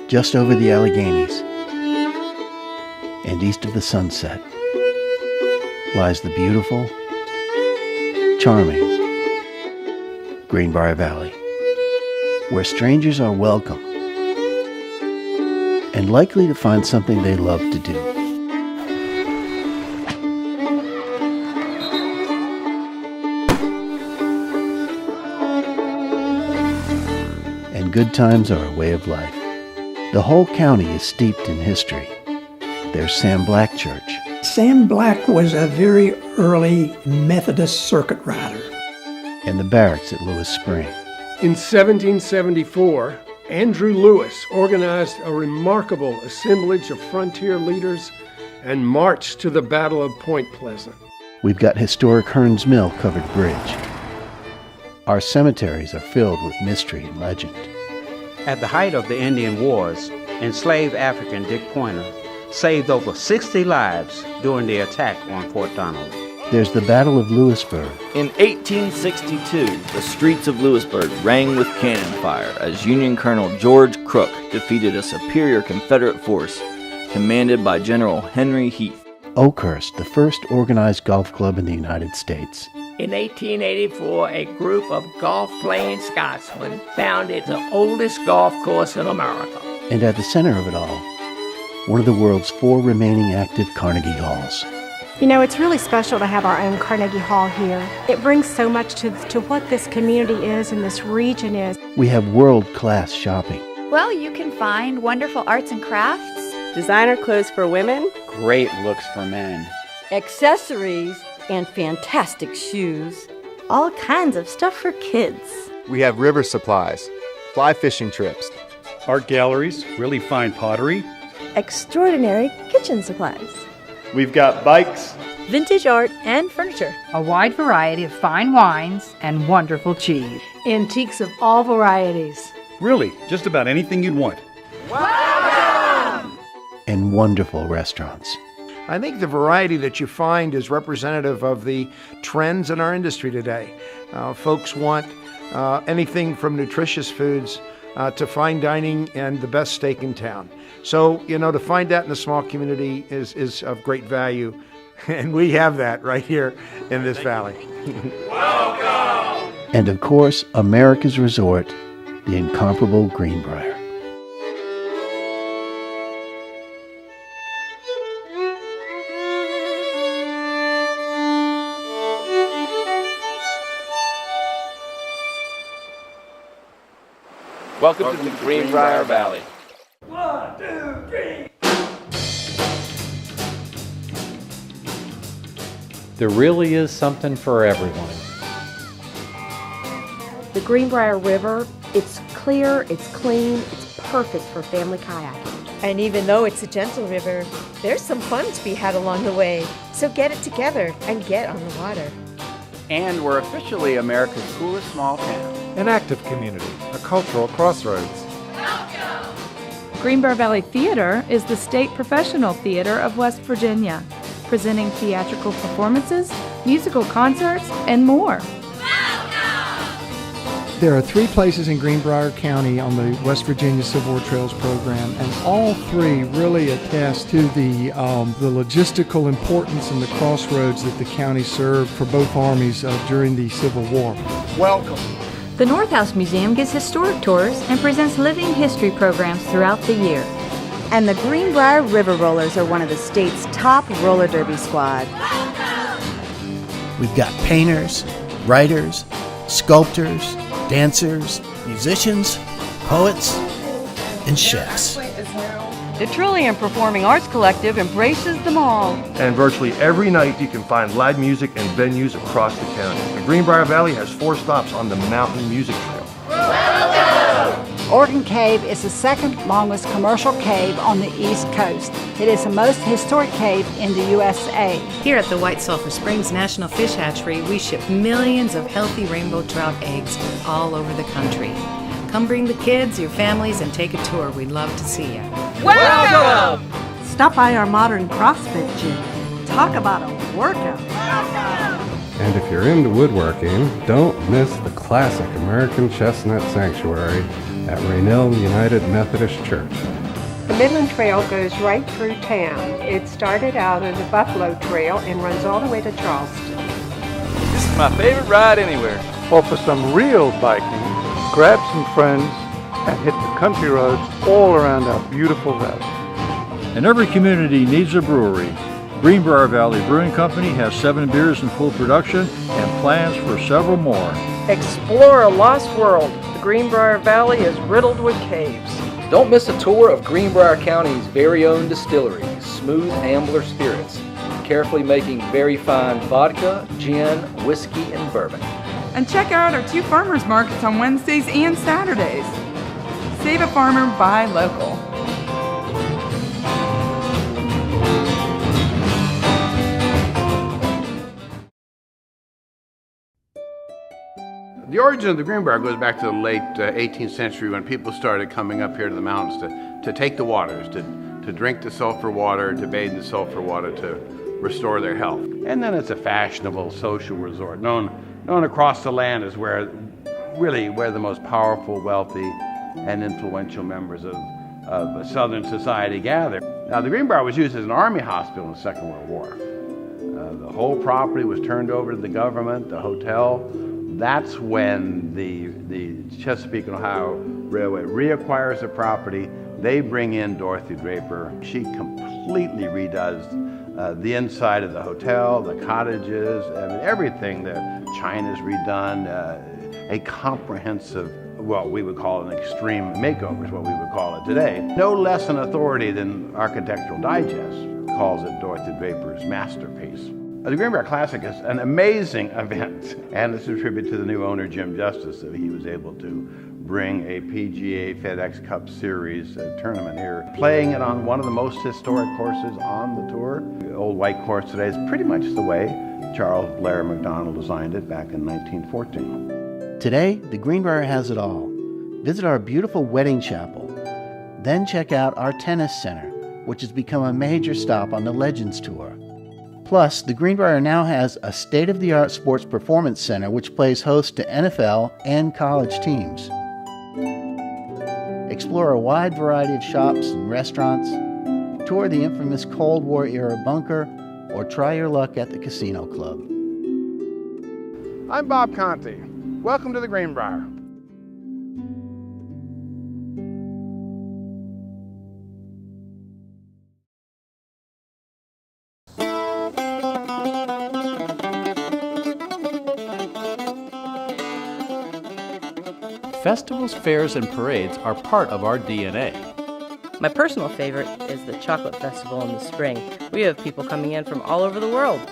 just over the Alleghenies and east of the sunset, lies the beautiful, charming Greenbrier Valley, where strangers are welcome and likely to find something they love to do. And good times are a way of life. The whole county is steeped in history. There's Sam Black Church. Sam Black was a very early Methodist circuit rider. And the barracks at Lewis Spring. In 1774, Andrew Lewis organized a remarkable assemblage of frontier leaders and marched to the Battle of Point Pleasant. We've got historic Hearns Mill covered bridge. Our cemeteries are filled with mystery and legend. At the height of the Indian Wars, enslaved African Dick Pointer saved over 60 lives during the attack on Fort Donald. There's the Battle of Lewisburg. In 1862, the streets of Lewisburg rang with cannon fire as Union Colonel George Crook defeated a superior Confederate force commanded by General Henry Heath. Oakhurst, the first organized golf club in the United States. In 1884, a group of golf-playing Scotsmen founded the oldest golf course in America. And at the center of it all, one of the world's 4 remaining active Carnegie Halls. You know, it's really special to have our own Carnegie Hall here. It brings so much to what this community is and this region is. We have world-class shopping. Well, you can find wonderful arts and crafts, designer clothes for women, great looks for men, accessories, and fantastic shoes. All kinds of stuff for kids. We have river supplies, fly fishing trips, art galleries, really fine pottery, extraordinary kitchen supplies. We've got bikes, vintage art, and furniture. A wide variety of fine wines and wonderful cheese. Antiques of all varieties. Really, just about anything you'd want. Welcome! And wonderful restaurants. I think the variety that you find is representative of the trends in our industry today. Folks want anything from nutritious foods to fine dining and the best steak in town. So, you know, to find that in a small community is of great value. And we have that right here in this valley. Welcome! And of course, America's resort, the incomparable Greenbrier. Welcome to the Greenbrier Valley. 1, 2, 3. There really is something for everyone. The Greenbrier River, it's clear, it's clean, it's perfect for family kayaking. And even though it's a gentle river, there's some fun to be had along the way. So get it together and get on the water. And we're officially America's coolest small town. An active community, a cultural crossroads. Greenbrier Valley Theater is the state professional theater of West Virginia, presenting theatrical performances, musical concerts, and more. There are 3 places in Greenbrier County on the West Virginia Civil War Trails program, and all 3 really attest to the logistical importance and the crossroads that the county served for both armies during the Civil War. Welcome. The North House Museum gives historic tours and presents living history programs throughout the year. And the Greenbrier River Rollers are one of the state's top roller derby squad. We've got painters, writers, sculptors, dancers, musicians, poets, and chefs. The Trillium Performing Arts Collective embraces them all. And virtually every night you can find live music and venues across the county. The Greenbrier Valley has 4 stops on the Mountain Music Trail. Organ Cave is the second longest commercial cave on the East Coast. It is the most historic cave in the USA. Here at the White Sulphur Springs National Fish Hatchery, we ship millions of healthy rainbow trout eggs all over the country. Come bring the kids, your families, and take a tour. We'd love to see you. Welcome! Stop by our modern CrossFit gym. Talk about a workout. And if you're into woodworking, don't miss the classic American Chestnut Sanctuary at Raynell United Methodist Church. The Midland Trail goes right through town. It started out as a Buffalo Trail and runs all the way to Charleston. This is my favorite ride anywhere. Well, for some real biking, grab some friends and hit the country roads all around our beautiful valley. And every community needs a brewery. Greenbrier Valley Brewing Company has 7 beers in full production and plans for several more. Explore a lost world. The Greenbrier Valley is riddled with caves. Don't miss a tour of Greenbrier County's very own distillery, Smooth Ambler Spirits, carefully making very fine vodka, gin, whiskey, and bourbon. And check out our 2 farmers markets on Wednesdays and Saturdays. Save a farmer, buy local. The origin of the Greenbrier goes back to the late 18th century when people started coming up here to the mountains to take the waters, to drink the sulfur water, to bathe in the sulfur water, to restore their health. And then it's a fashionable social resort known across the land as where the most powerful, wealthy, and influential members of Southern society gather. Now, the Greenbrier was used as an army hospital in the Second World War. The whole property was turned over to the government, the hotel. That's when the Chesapeake and Ohio Railway reacquires the property. They bring in Dorothy Draper. She completely redoes the inside of the hotel, the cottages, everything. The China's redone. A comprehensive, well, we would call it an extreme makeover is what we would call it today. No less an authority than Architectural Digest calls it Dorothy Draper's masterpiece. The Greenbrier Classic is an amazing event, and it's a tribute to the new owner, Jim Justice, that he was able to bring a PGA FedEx Cup Series tournament here, playing it on one of the most historic courses on the tour. The old white course today is pretty much the way Charles Blair McDonald designed it back in 1914. Today, the Greenbrier has it all. Visit our beautiful wedding chapel. Then check out our tennis center, which has become a major stop on the Legends Tour. Plus, the Greenbrier now has a state-of-the-art sports performance center which plays host to NFL and college teams. Explore a wide variety of shops and restaurants, tour the infamous Cold War-era bunker, or try your luck at the Casino Club. I'm Bob Conti. Welcome to the Greenbrier. Festivals, fairs, and parades are part of our DNA. My personal favorite is the Chocolate Festival in the spring. We have people coming in from all over the world.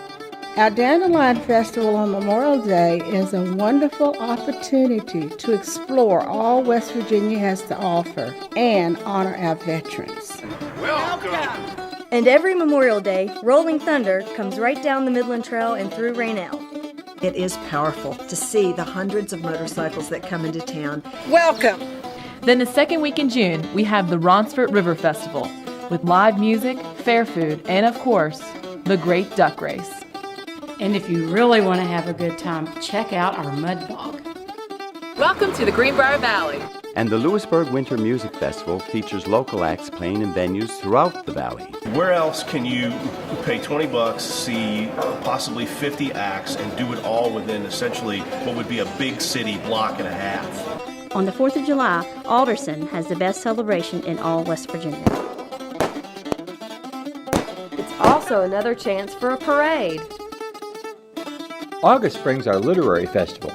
Our Dandelion Festival on Memorial Day is a wonderful opportunity to explore all West Virginia has to offer and honor our veterans. Welcome! And every Memorial Day, Rolling Thunder comes right down the Midland Trail and through Raynell. It is powerful to see the hundreds of motorcycles that come into town. Welcome! Then the second week in June, we have the Ronsford River Festival with live music, fair food, and of course, the Great Duck Race. And if you really want to have a good time, check out our mud bog. Welcome to the Greenbrier Valley. And the Lewisburg Winter Music Festival features local acts playing in venues throughout the valley. Where else can you pay $20, see possibly 50 acts, and do it all within essentially what would be a big city block and a half? On the 4th of July, Alderson has the best celebration in all West Virginia. It's also another chance for a parade. August brings our literary festival,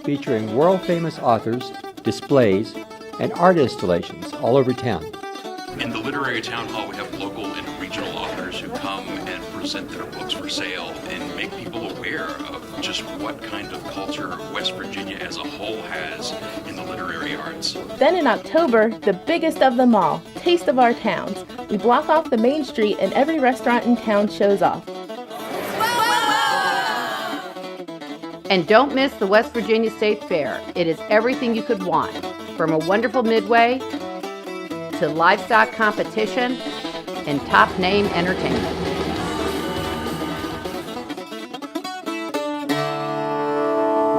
featuring world-famous authors, displays, and art installations all over town. In the Literary Town Hall, we have local and regional authors who come and present their books for sale and make people aware of just what kind of culture West Virginia as a whole has in the literary arts. Then in October, the biggest of them all, Taste of Our Towns. We block off the main street and every restaurant in town shows off. And don't miss the West Virginia State Fair. It is everything you could want, from a wonderful midway to livestock competition and top-name entertainment.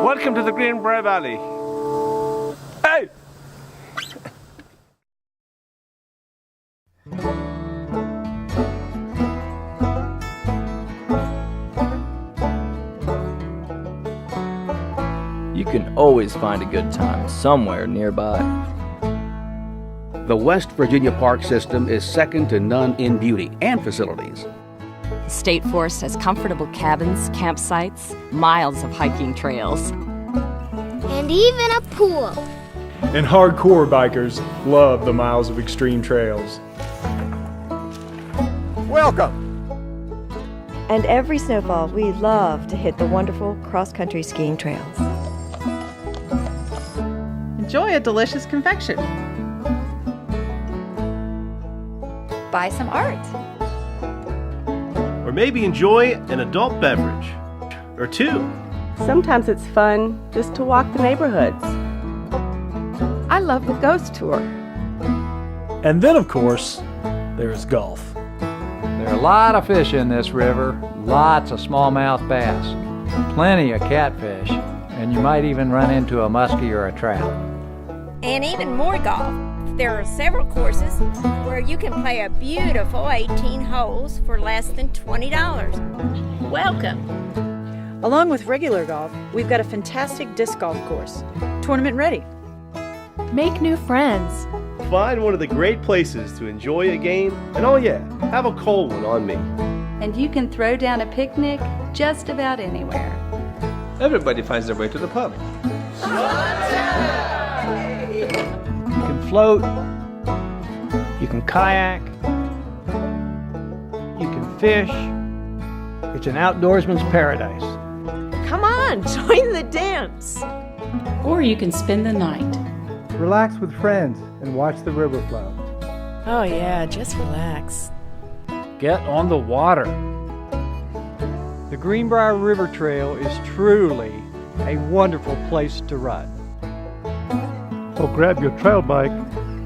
Welcome to the Greenbrier Valley. Hey! always find a good time somewhere nearby. The West Virginia Park System is second to none in beauty and facilities. The State Forest has comfortable cabins, campsites, miles of hiking trails, and even a pool. And hardcore bikers love the miles of extreme trails. Welcome! And every snowfall, we love to hit the wonderful cross-country skiing trails. Enjoy a delicious confection. Buy some art. Or maybe enjoy an adult beverage or two. Sometimes it's fun just to walk the neighborhoods. I love the ghost tour. And then, of course, there's golf. There are a lot of fish in this river, lots of smallmouth bass, plenty of catfish, and you might even run into a muskie or a trout. And even more golf. There are several courses where you can play a beautiful 18 holes for less than $20. Welcome. Along with regular golf, we've got a fantastic disc golf course, tournament ready. Make new friends. Find one of the great places to enjoy a game, and oh yeah, have a cold one on me. And you can throw down a picnic just about anywhere. Everybody finds their way to the pub. You can float, you can kayak, you can fish. It's an outdoorsman's paradise. Come on, join the dance. Or you can spend the night. Relax with friends and watch the river flow. Oh yeah, just relax. Get on the water. The Greenbrier River Trail is truly a wonderful place to run. So grab your trail bike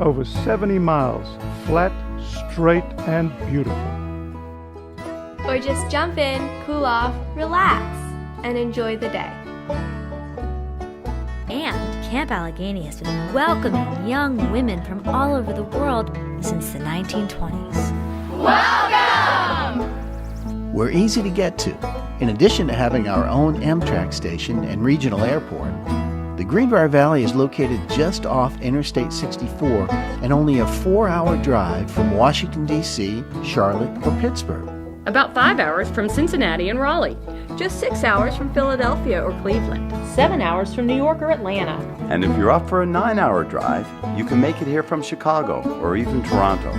over 70 miles, flat, straight, and beautiful. Or just jump in, cool off, relax, and enjoy the day. And Camp Allegheny has been welcoming young women from all over the world since the 1920s. Welcome! We're easy to get to. In addition to having our own Amtrak station and regional airport, the Greenbrier Valley is located just off Interstate 64 and only a 4-hour drive from Washington, D.C., Charlotte, or Pittsburgh. About 5 hours from Cincinnati and Raleigh. Just 6 hours from Philadelphia or Cleveland. 7 hours from New York or Atlanta. And if you're up for a 9-hour drive, you can make it here from Chicago or even Toronto.